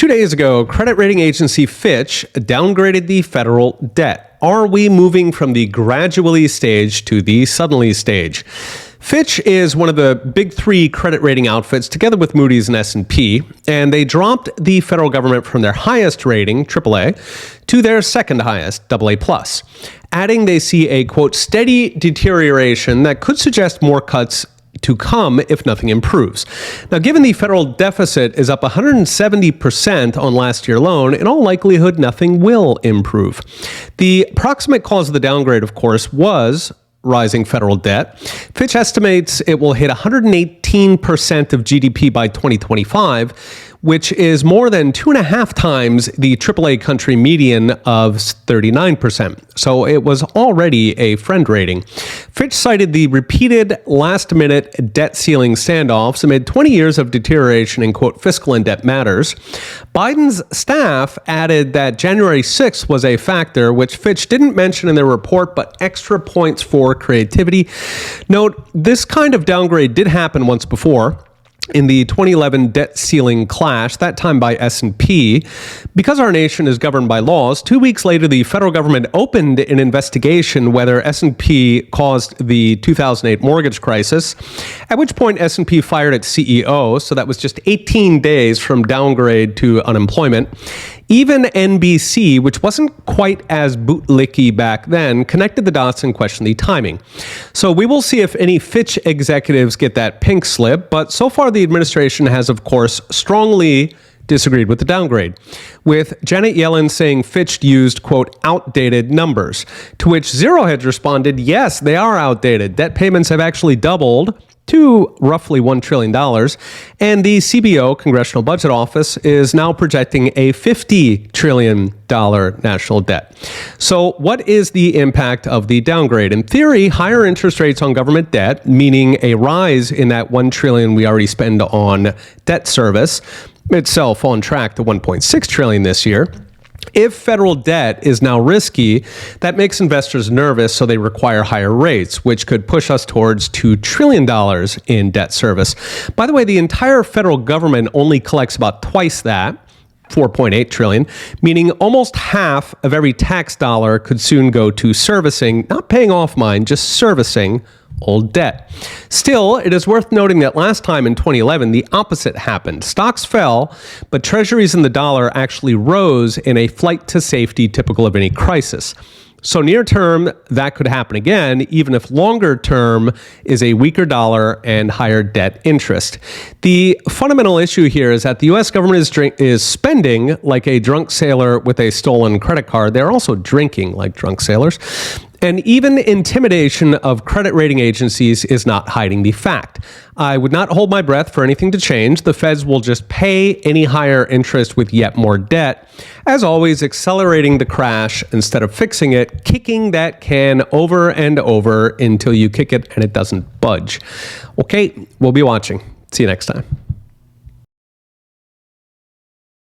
2 days ago, credit rating agency Fitch downgraded the federal debt. Are we moving from the gradually stage to the suddenly stage? Fitch is one of the big three credit rating outfits together with Moody's and S&P, and they dropped the federal government from their highest rating, AAA, to their second highest, AA+. Adding they see a, quote, steady deterioration that could suggest more cuts to come if nothing improves. Now, given the federal deficit is up 170% on last year alone, in all likelihood, nothing will improve. The proximate cause of the downgrade, of course, was rising federal debt. Fitch estimates it will hit 118% of GDP by 2025, which is more than 2.5 times the AAA country median of 39%. So it was already a friend rating. Fitch cited the repeated last-minute debt ceiling standoffs amid 20 years of deterioration in, quote, fiscal and debt matters. Biden's staff added that January 6th was a factor, which Fitch didn't mention in their report, but extra points for creativity. Note, this kind of downgrade did happen once before, in the 2011 debt ceiling clash, that time by S&P. Because our nation is governed by laws, 2 weeks later, the federal government opened an investigation whether S&P caused the 2008 mortgage crisis, at which point S&P fired its CEO, so that was just 18 days from downgrade to unemployment. Even NBC, which wasn't quite as bootlicky back then, connected the dots and questioned the timing. So we will see if any Fitch executives get that pink slip, but so far the administration has, of course, strongly disagreed with the downgrade, with Janet Yellen saying Fitch used, quote, outdated numbers, to which Zero Hedge responded, yes, they are outdated. Debt payments have actually doubled to roughly $1 trillion, and the CBO, Congressional Budget Office, is now projecting a $50 trillion national debt. So what is the impact of the downgrade? In theory, higher interest rates on government debt, meaning a rise in that $1 trillion we already spend on debt service, itself on track to $1.6 trillion this year. If federal debt is now risky, that makes investors nervous, so they require higher rates, which could push us towards $2 trillion in debt service. By the way, the entire federal government only collects about twice that, $4.8 trillion, meaning almost half of every tax dollar could soon go to servicing, not paying off mine, just servicing old debt. Still, it is worth noting that last time in 2011, the opposite happened. Stocks fell, but treasuries and the dollar actually rose in a flight to safety typical of any crisis. So near term, that could happen again, even if longer term is a weaker dollar and higher debt interest. The fundamental issue here is that the U.S. government is spending like a drunk sailor with a stolen credit card. They're also drinking like drunk sailors. And even intimidation of credit rating agencies is not hiding the fact. I would not hold my breath for anything to change. The feds will just pay any higher interest with yet more debt. As always, accelerating the crash instead of fixing it, kicking that can over and over until you kick it and it doesn't budge. Okay, we'll be watching. See you next time.